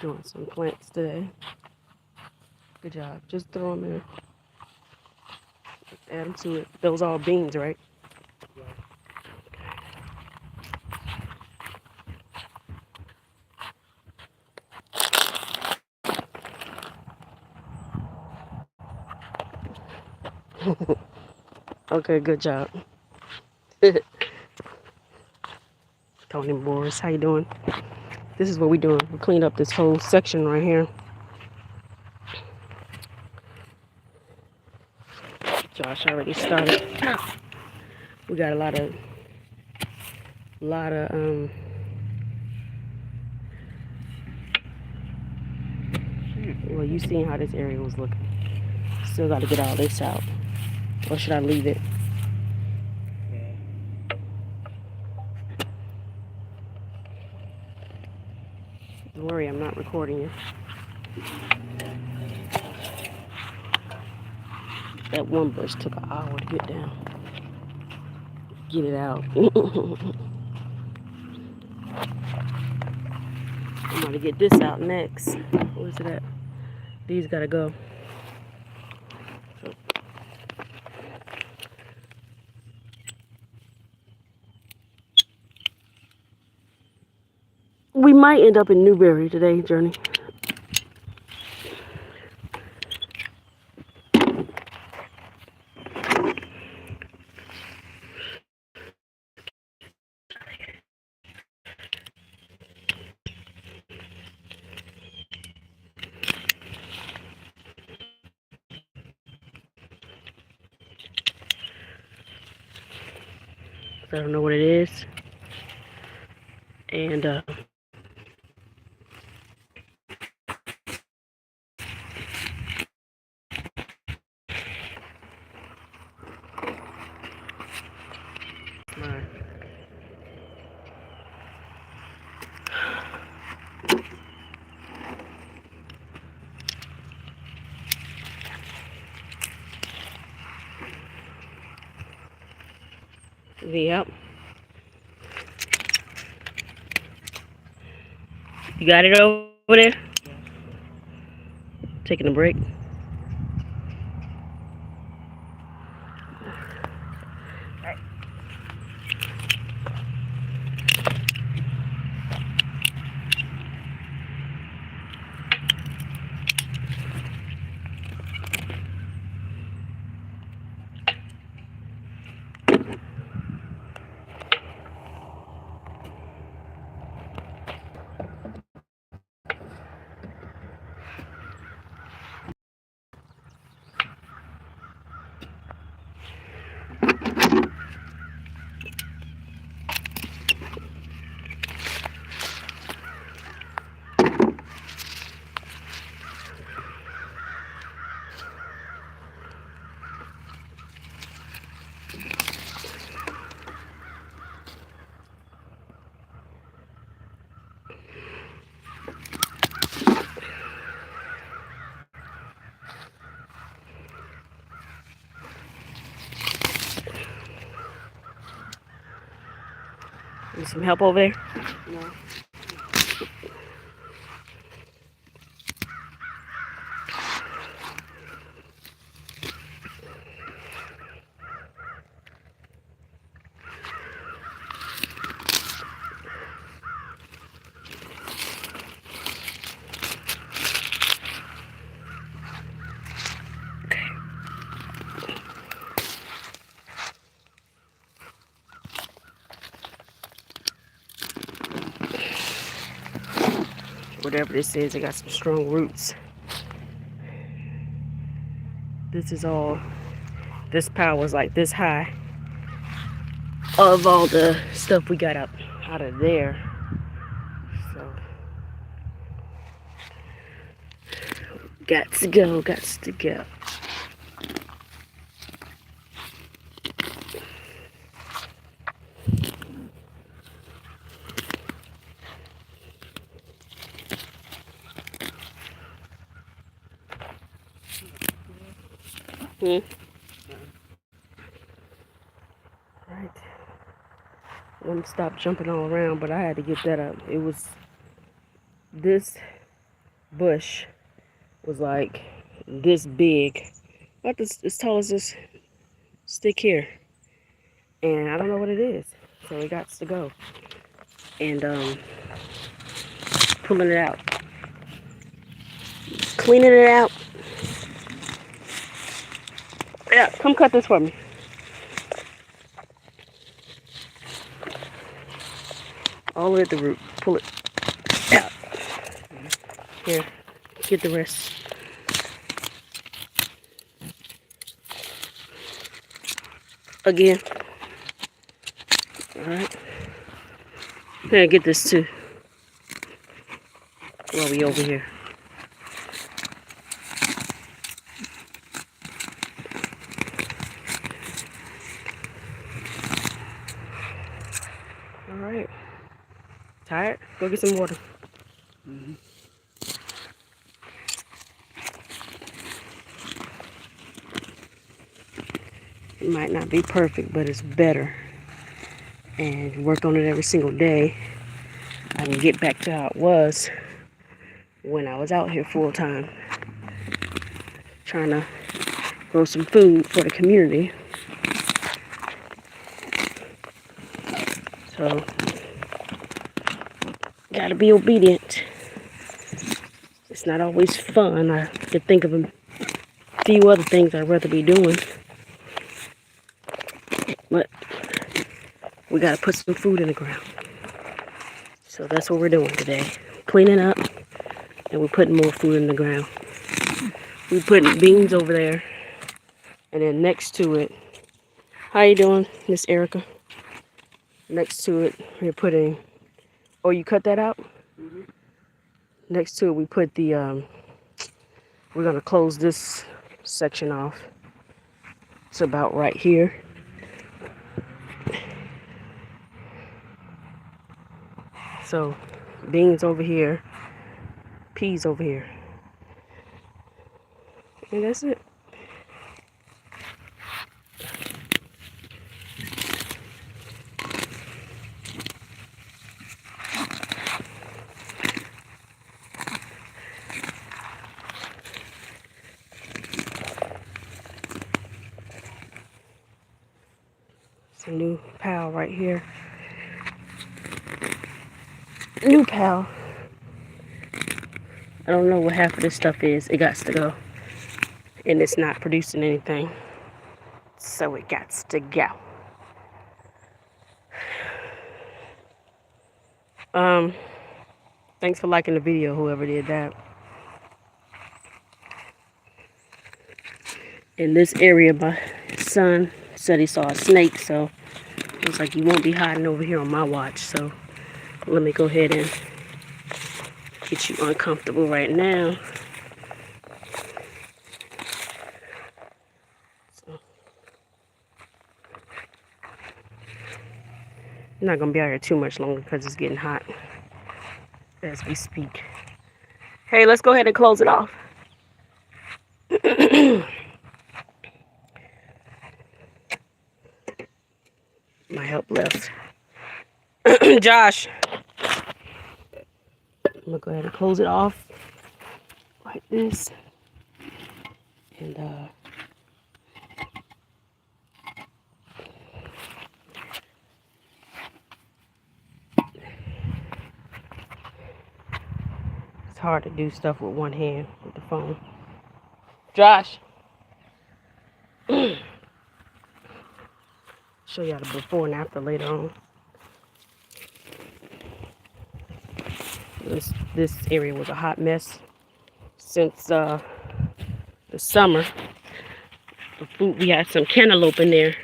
Doing some plants today. Good job. Just throw them in. Add them to it. Those all beans, right? Okay, good job. Tony Morris, how you doing? This is what we doing. We cleaned up this whole section right here. Josh already started. We got a lot of well, you seen how this area was looking. Still got to get all this out. Or should I leave it? Don't worry, I'm not recording you. That one bush took an hour to get down. Get it out. I'm gonna get this out next. Where's it at? These gotta go. So, we might end up in Newberry today, Journey. I don't know what it is. And yep. You got it over there? Taking a break. Need some help over there? No. Whatever this is, it got some strong roots. This is all, this pile was like this high of all the stuff we got out of there. So, got to go. Right. Let me stop jumping all around, but I had to get that up. It was this bush was like this big, about this as tall as this stick here, and I don't know what it is, so it got to go. And pulling it out, cleaning it out. Yeah, come cut this for me. All the way at the root. Pull it out. Here, get the rest. Again. Alright. Here, get this too. While we over here. Alright. Tired? Go get some water. It might not be perfect, but it's better. And work on it every single day. I can get back to how it was when I was out here full time. Trying to grow some food for the community. So, gotta be obedient. It's not always fun. I could think of a few other things I'd rather be doing. But we gotta put some food in the ground. So that's what we're doing today. Cleaning up, and we're putting more food in the ground. We're putting beans over there. And then next to it, how you doing, Miss Erica? Next to it, we're putting, oh, you cut that out? Mm-hmm. Next to it, we put the, we're gonna close this section off. It's about right here. So, beans over here, peas over here. And that's it. It's a new pal right here. New pal. I don't know what half of this stuff is. It got to go. And it's not producing anything. So it got to go. Thanks for liking the video, whoever did that. In this area, my son said he saw a snake, so I was like, you won't be hiding over here on my watch. So let me go ahead and get you uncomfortable right now. So, I'm not gonna be out here too much longer because it's getting hot as we speak. Hey, let's go ahead and close it off. My help left. Josh. I'm gonna go ahead and close it off like this. And it's hard to do stuff with one hand with the phone. Josh. Show y'all the before and after later on. This area was a hot mess since the summer. The food, we had some cantaloupe in there,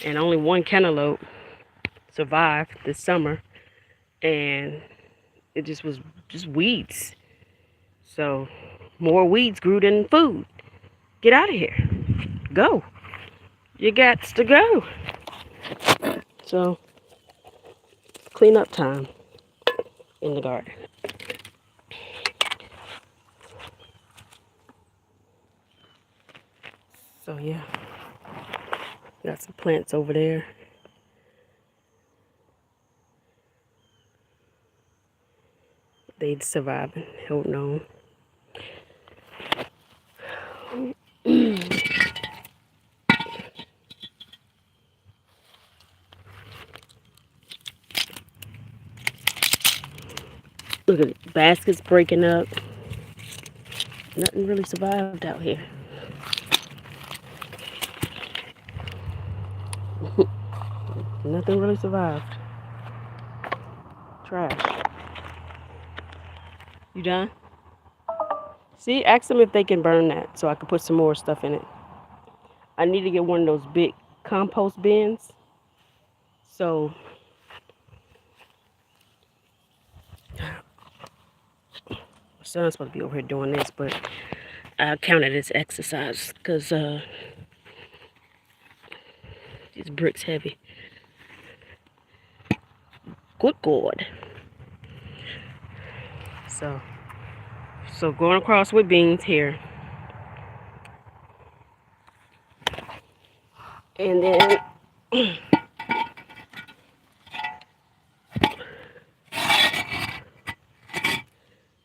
and only one cantaloupe survived this summer, and it just was just weeds. So more weeds grew than food. Get out of here. Go. You got to go. So clean up time in the garden. So yeah, got some plants over there. They'd survive and held on. Look at it, baskets breaking up. Nothing really survived out here. Nothing really survived. Trash. You done? See, ask them if they can burn that so I can put some more stuff in it. I need to get one of those big compost bins. So my son's supposed to be over here doing this, but I count it as exercise because these bricks heavy. Good God. So going across with beans here. And then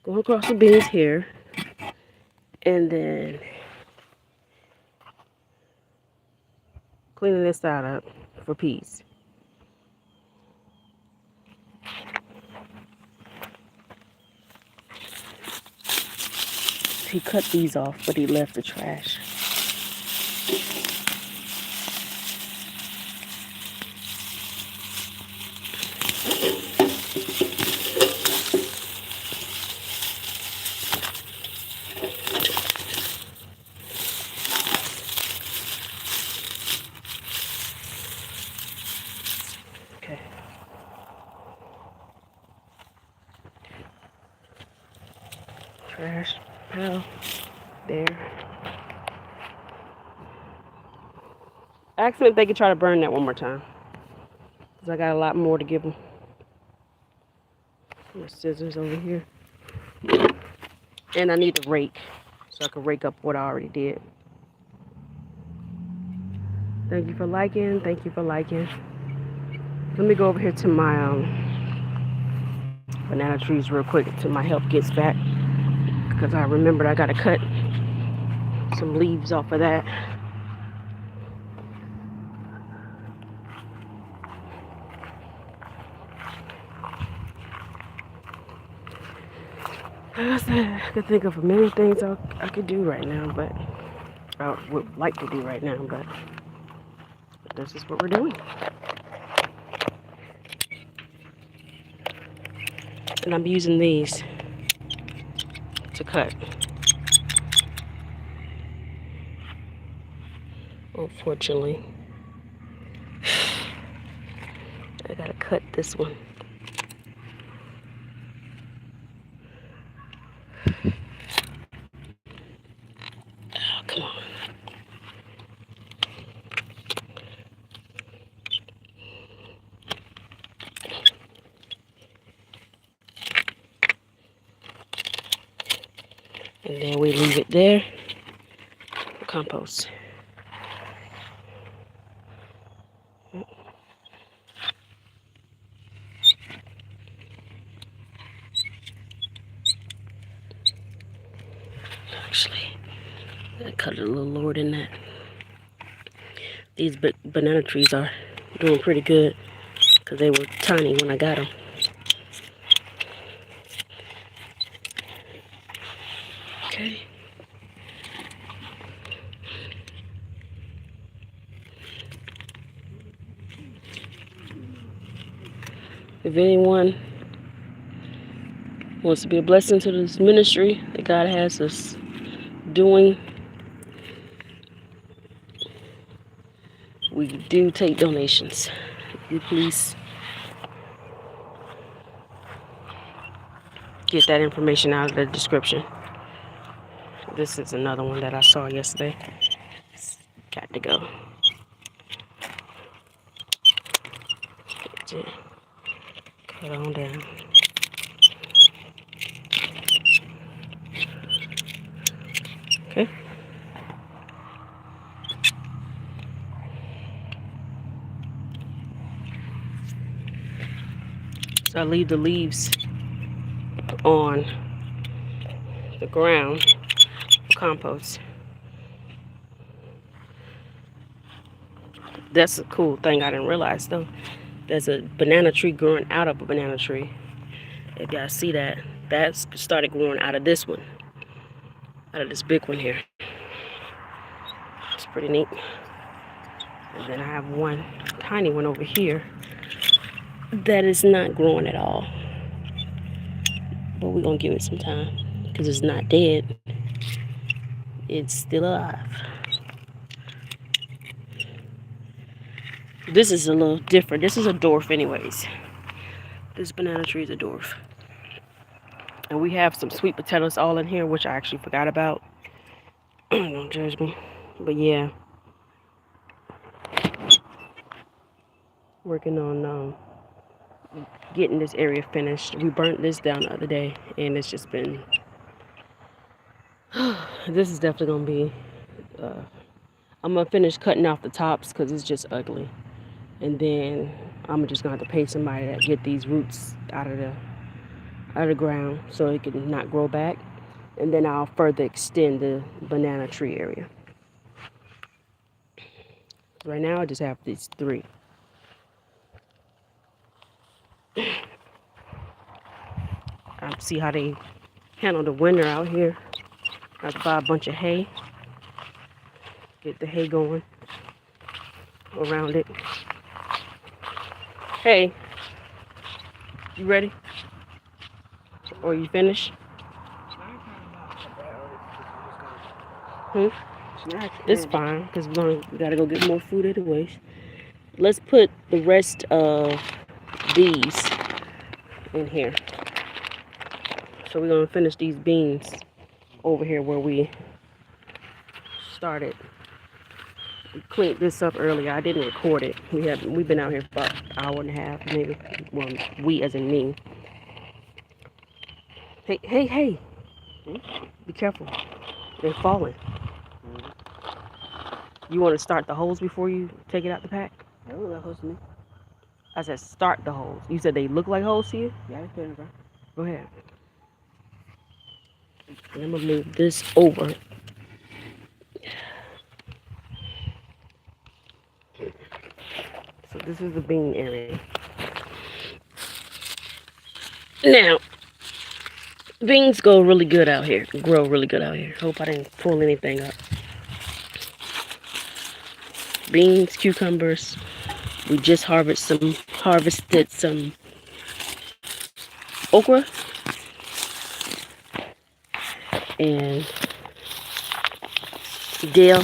going across the beans here. And then cleaning this side up for peas. He cut these off, but he left the trash. Okay. Trash pile there. Ask them if they could try to burn that one more time, because I got a lot more to give them. There's scissors over here. And I need a rake so I can rake up what I already did. Thank you for liking. Thank you for liking. Let me go over here to my banana trees real quick until my help gets back, because I remembered I gotta cut some leaves off of that. I could think of many things I could do right now, but I would like to do right now, but this is what we're doing. And I'm using these to cut. Unfortunately, I gotta cut this one. Oh, come on. And then we leave it there for compost. Actually, I cut it a little lower than that. These banana trees are doing pretty good because they were tiny when I got them. Okay. If anyone wants to be a blessing to this ministry that God has us doing, we do take donations. If you please get that information out of the description. This is another one that I saw yesterday. It's got to go. Cut on down. Okay. So I leave the leaves on the ground for compost. That's a cool thing I didn't realize though. There's a banana tree growing out of a banana tree. If y'all see that, That's started growing out of this one, out of this big one here. It's pretty neat. And then I have one tiny one over here that is not growing at all. But we're gonna give it some time because it's not dead. It's still alive. This is a little different. This is a dwarf anyways. This banana tree is a dwarf. And we have some sweet potatoes all in here, which I actually forgot about. Don't judge me. But yeah. Working on getting this area finished. We burnt this down the other day, and it's just been... This is definitely going to be... I'm going to finish cutting off the tops because it's just ugly. And then I'm just going to have to pay somebody to get these roots out of the ground so it can not grow back. And then I'll further extend the banana tree area. Right now I just have these 3. I see how they handle the winter out here. I have to buy a bunch of hay. Get the hay going around it. Hey, you ready? Or you finished? It's fine because we gotta go get more food anyways. Let's put the rest of these in here. So we're gonna finish these beans over here where we started. We cleaned this up earlier. I didn't record it. We've been out here for about an hour and a half, maybe. Well, we as in me. Hey. Be careful. They're falling. You want to start the holes before you take it out the pack? They look like holes to me. I said start the holes. You said they look like holes to you? Yeah, they fit, bro. Go ahead. And I'm going to move this over. So this is the bean area. Now, beans grow really good out here. Hope I didn't pull anything up. Beans, cucumbers. We just harvested some okra and dill.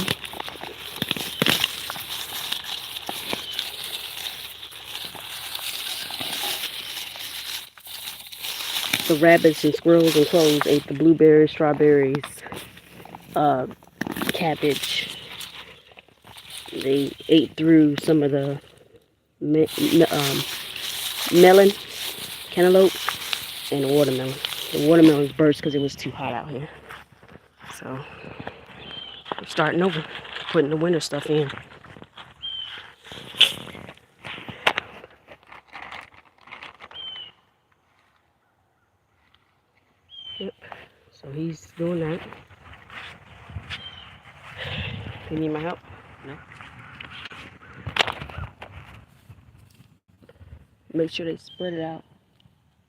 The rabbits and squirrels and crows ate the blueberries, strawberries, cabbage. They ate through some of the melon, cantaloupe, and the watermelon. The watermelons burst because it was too hot out here. So I'm starting over, putting the winter stuff in. Yep. So he's doing that. You need my help? No. Make sure they spread it out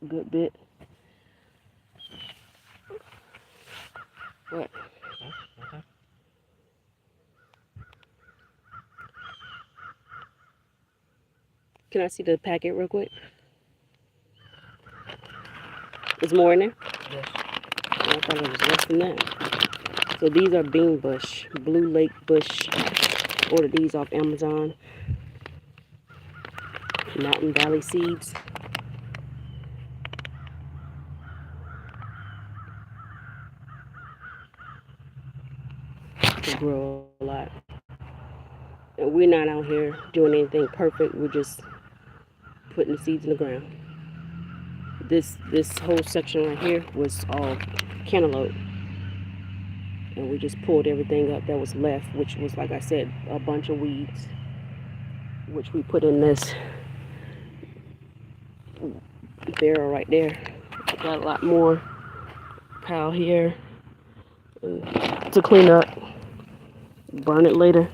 a good bit. What? Okay. Can I see the packet real quick? There's more in there? Yes. I thought it was less than that. So these are bean bush, Blue Lake bush. Ordered these off Amazon. Mountain Valley seeds. They grow a lot. And we're not out here doing anything perfect. We're just putting the seeds in the ground. This whole section right here was all cantaloupe. And we just pulled everything up that was left, which was, like I said, a bunch of weeds, which we put in this barrel right there. Got a lot more pile here to clean up, burn it later.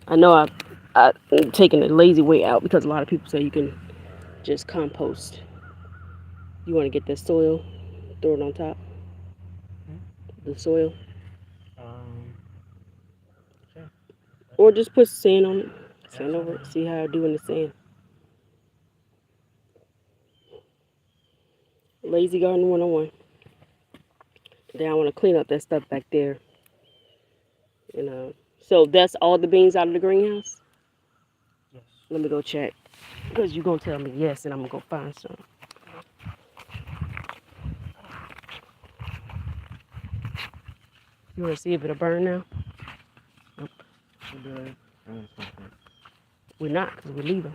I know I'm taking the lazy way out because a lot of people say you can just compost You want to get the soil, throw it on top, Hmm? the soil, Um, sure. or just put sand on it, Yeah, sand over sure. it, see how I do in the sand. Lazy Garden 101. Then I want to clean up that stuff back there. You know. So that's all the beans out of the greenhouse? Yes. Let me go check. Because you're going to tell me yes, and I'm going to go find some. You want to see if it'll burn now? Nope. We'll do it. I'm gonna smoke it. We're not, because we're leaving.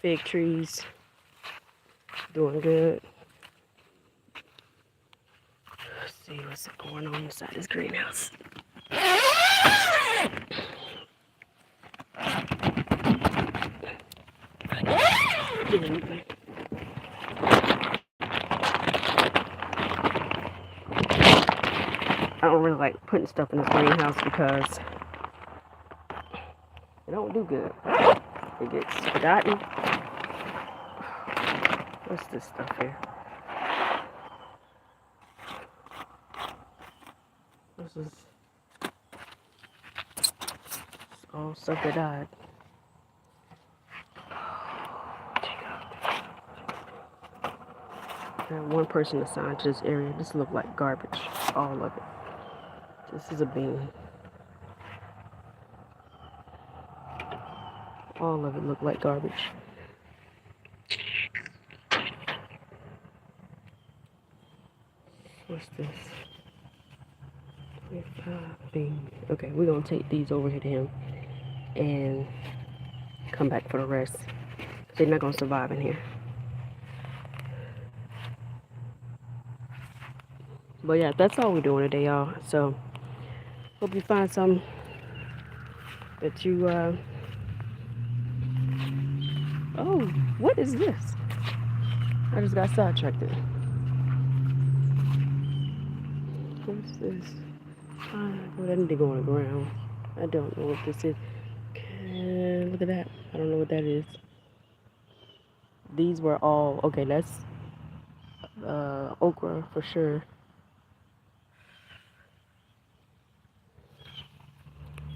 Fig trees, doing good. Let's see what's going on inside this greenhouse. I don't really like putting stuff in this greenhouse because it don't do good. It gets forgotten. What's this stuff here? This is all stuff that died. I have one person assigned to this area. This look like garbage. All of it. This is a bean. All of it look like garbage. What's this? 25 beans. Okay, we're gonna take these over here to him and come back for the rest. They're not gonna survive in here. But yeah, that's all we're doing today, y'all. So hope you find some that you oh, what is this? I just got sidetracked. What's this? Well, that need to go on the ground. I don't know what this is. Look at that. I don't know what that is. These were all okay. That's okra for sure.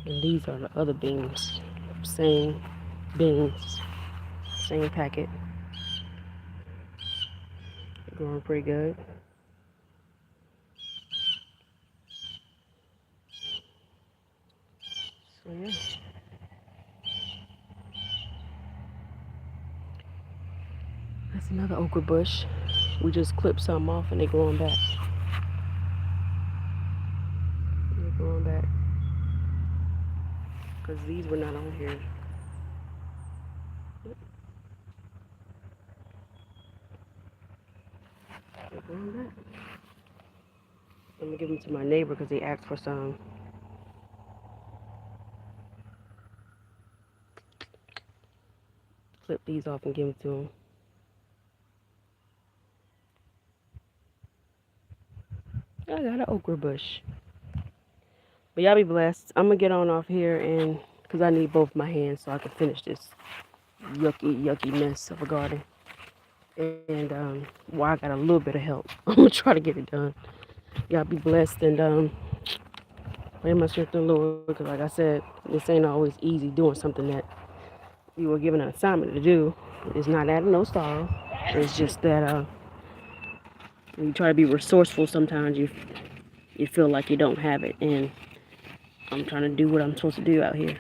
And these are the other beans. Same beans, same packet. Growing pretty good. So yeah. That's another okra bush. We just clipped some off and they're growing back. They're growing back. Because these were not on here. They're growing back. I'm going to give them to my neighbor because he asked for some. Clip these off and give them to him. I got an okra bush. But y'all be blessed. I'm going to get on off here and because I need both my hands so I can finish this yucky mess of a garden. And well, I got a little bit of help. I'm going to try to get it done. Y'all be blessed and pray my strength in the Lord because like I said, this ain't always easy doing something that you were given an assignment to do. It's not out of no sorrow. It's just that when you try to be resourceful, sometimes you feel like you don't have it. And I'm trying to do what I'm supposed to do out here.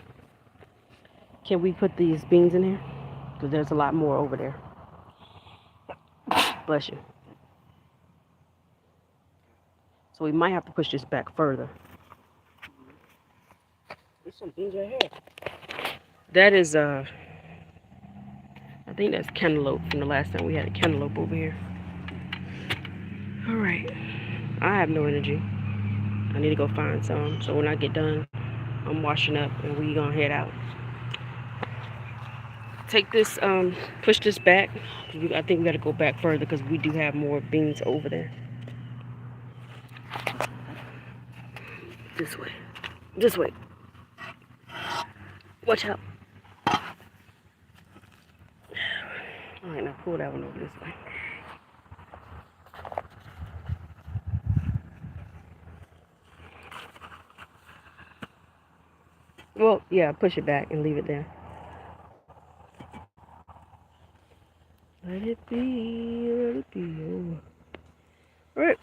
Can we put these beans in here? Because there's a lot more over there. Bless you. So we might have to push this back further. There's some beans right here. That is I think that's cantaloupe from the last time we had a cantaloupe over here. All right. I have no energy. I need to go find some. So when I get done, I'm washing up and we gonna head out. Take this, push this back. I think we gotta go back further because we do have more beans over there. This way. This way. Watch out. All right, now pull that one over this way. Well, yeah, push it back and leave it there. Let it be, let it be. Oh. All right,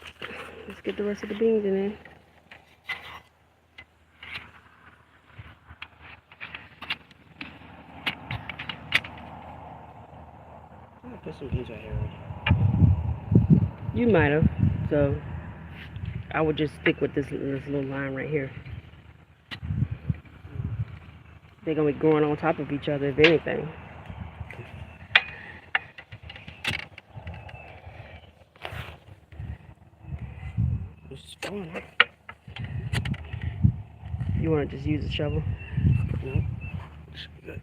let's get the rest of the beans in there. I put some beans right here already. You might have. So I would just stick with this little line right here. They're gonna be growing on top of each other, if anything. This is falling out. You want to just use a shovel? No. Should be good.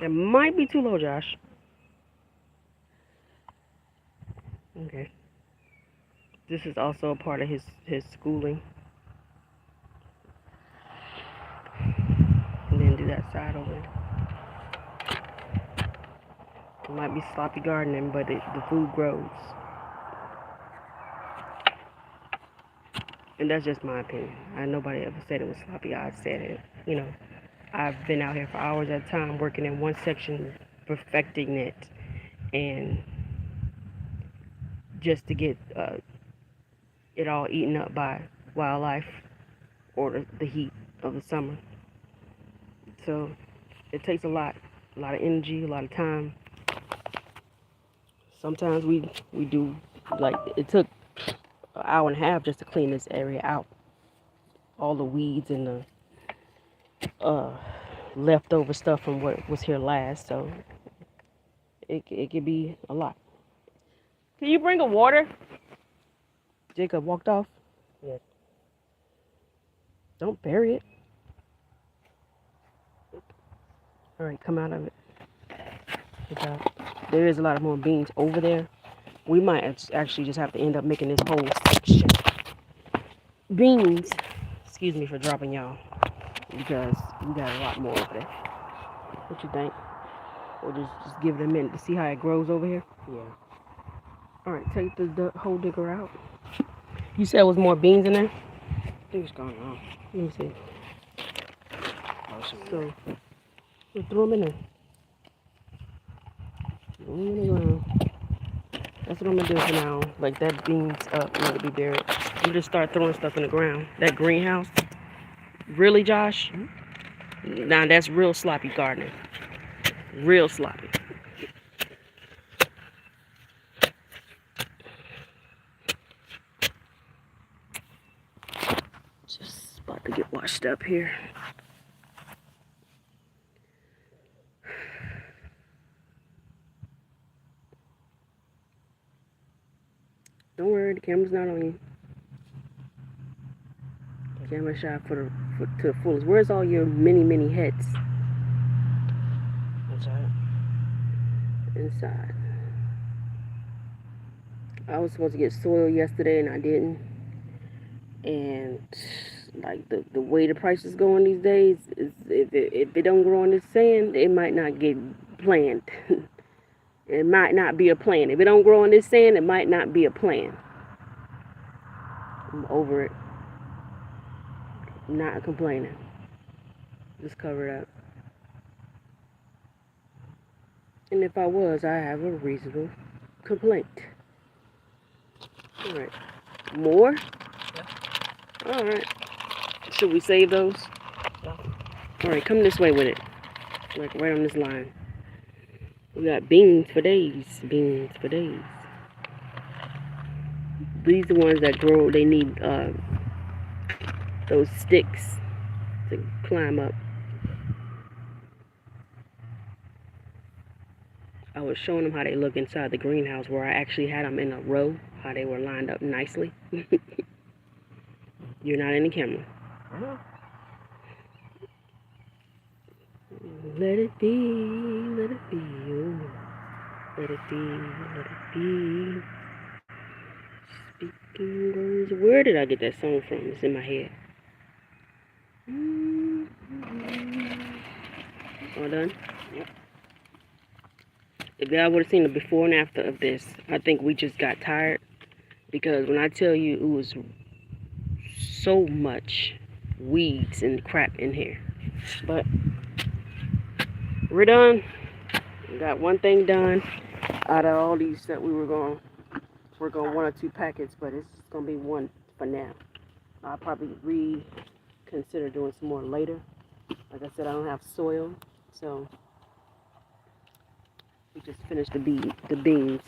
It might be too low, Josh. Okay. This is also a part of his schooling. And then do that side over there. It might be sloppy gardening, but the food grows. And that's just my opinion. Nobody ever said it was sloppy. I said it. You know, I've been out here for hours at a time working in one section, perfecting it, and just to get it all eaten up by wildlife or the heat of the summer. So it takes a lot of energy, a lot of time. Sometimes we do, like, it took an hour and a half just to clean this area out. All the weeds and the leftover stuff from what was here last. So it could be a lot. Can you bring a water? Jacob walked off. Yes. Don't bury it. All right, come out of it. Good job. There is a lot of more beans over there. We might actually just have to end up making this whole section beans. Excuse me for dropping y'all, because we got a lot more over there. What you think? Or just give it a minute to see how it grows over here? Yeah. All right, take the whole digger out. You said there was more beans in there? I think it's gone wrong. Let me see. Oh, So, we'll throw them in there. Throw them in the ground. That's what I'm gonna do for now. Like, that beans up, let it be buried. I'm gonna just start throwing stuff in the ground. That greenhouse. Really, Josh? Now that's real sloppy gardening. Real sloppy. Just about to get washed up here. Don't worry, the camera's not on you. Camera shot to the fullest. Where's all your mini heads? Inside. Inside. I was supposed to get soil yesterday and I didn't. And like the way the price is going these days, is if it don't grow on this sand, it might not get planted. It might not be a plan. If it don't grow on this sand, it might not be a plan. I'm over it. Not complaining. Just cover it up. And if I was, I have a reasonable complaint. Alright. More? Yeah. Alright. Should we save those? Yeah. Alright, come this way with it. Like right on this line. We got beans for days. Beans for days. These are the ones that grow. They need those sticks to climb up. I was showing them how they look inside the greenhouse where I actually had them in a row, how they were lined up nicely. You're not in the camera. Let it be, let it be, oh. Let it be, let it be. Speaking words. Where did I get that song from? It's in my head. All done? Yep. If y'all would have seen the before and after of this, I think we just got tired. Because when I tell you it was so much weeds and crap in here. But we're done. We got one thing done out of all these that we were going to work on 1 or 2 packets, but it's going to be one for now. I'll probably reconsider doing some more later. Like I said, I don't have soil, so we just finished the beans.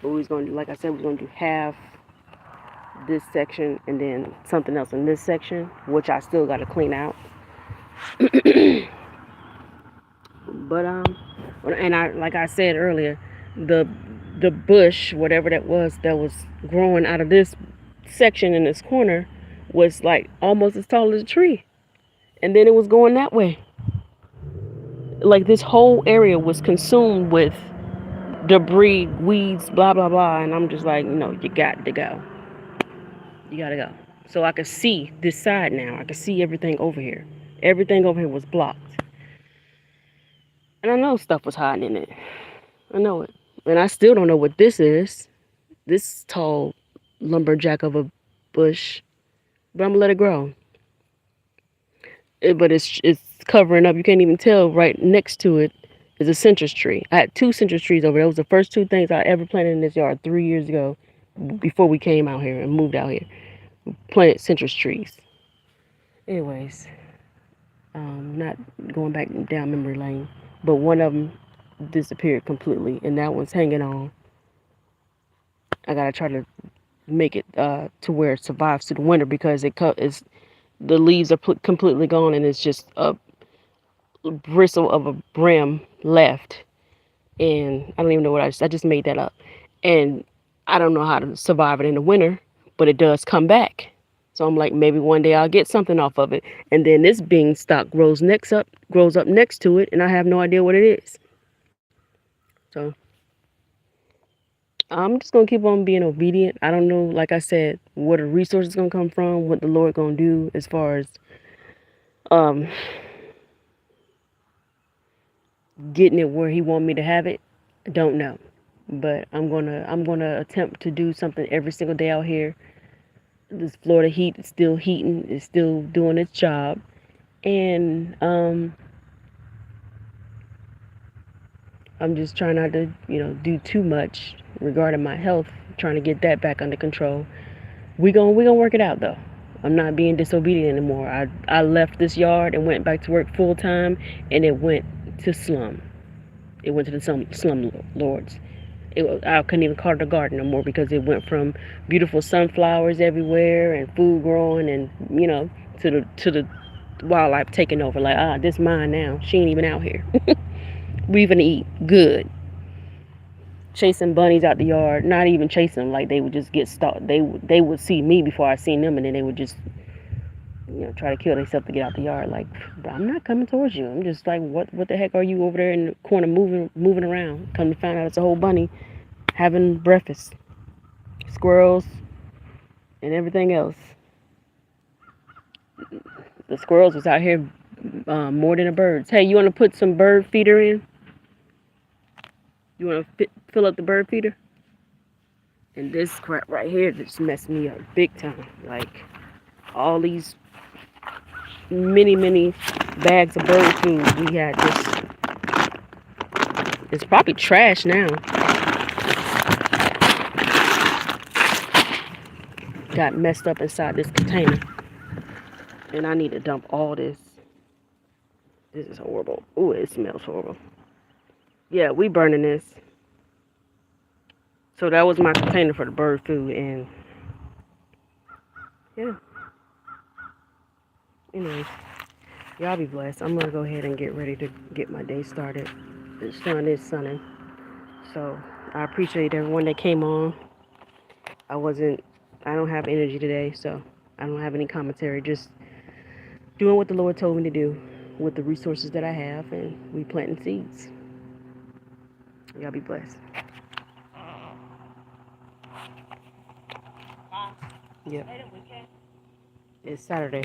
But we was going to do, like I said, we was going to do half this section and then something else in this section, which I still got to clean out. But and I, like I said earlier, the bush, whatever that was growing out of this section in this corner, was like almost as tall as a tree, and then it was going that way. Like this whole area was consumed with debris, weeds, blah blah blah, and I'm just like, no, you got to go. You gotta go. So I could see this side now. I could see everything over here. Everything over here was blocked. And I know stuff was hiding in it. I know it. And I still don't know what this is. This tall lumberjack of a bush. But I'm gonna let it grow. But it's covering up. You can't even tell right next to it is a citrus tree. I had 2 citrus trees over there. It was the first 2 things I ever planted in this yard 3 years ago before we came out here and moved out here. Planted citrus trees. Anyways, not going back down memory lane, but one of them disappeared completely, and that one's hanging on. I gotta try to make it to where it survives through the winter because the leaves are completely gone, and it's just a bristle of a brim left. And I don't even know what I just made that up, and I don't know how to survive it in the winter, but it does come back. So I'm like, maybe one day I'll get something off of it. And then this beanstalk grows up next to it, and I have no idea what it is. So I'm just gonna keep on being obedient. I don't know, like I said, where the resources gonna come from, what the Lord gonna do as far as getting it where He want me to have it. I don't know, but I'm gonna attempt to do something every single day out here. This Florida heat is still heating, it's still doing its job, and I'm just trying not to, do too much regarding my health, trying to get that back under control. We gonna work it out though. I'm not being disobedient anymore. I left this yard and went back to work full time, and it went to slum. It went to the slum lords. I couldn't even call it a garden no more because it went from beautiful sunflowers everywhere and food growing, and to the wildlife taking over. Like, this mine now. She ain't even out here. We even eat good. Chasing bunnies out the yard, not even chasing them. Like, they would just get stalked. They would see me before I seen them, and then they would just try to kill themselves to get out the yard. Like, I'm not coming towards you. I'm just like, what the heck are you over there in the corner moving around? Come to find out it's a whole bunny having breakfast. Squirrels and everything else. The squirrels was out here more than the birds. Hey, you want to put some bird feeder in? You want to fill up the bird feeder? And this crap right here just messed me up big time. Like, all these many bags of bird food we had it's probably trash now. Got messed up inside this container, and I need to dump all this. This is horrible. Ooh, it smells horrible. Yeah, we burning this. So that was my container for the bird food, and yeah. Anyways, y'all be blessed. I'm gonna go ahead and get ready to get my day started. The sun is sunning, so I appreciate everyone that came on. I don't have energy today, so I don't have any commentary. Just doing what the Lord told me to do with the resources that I have, and we planting seeds. Y'all be blessed. Yep. It's Saturday.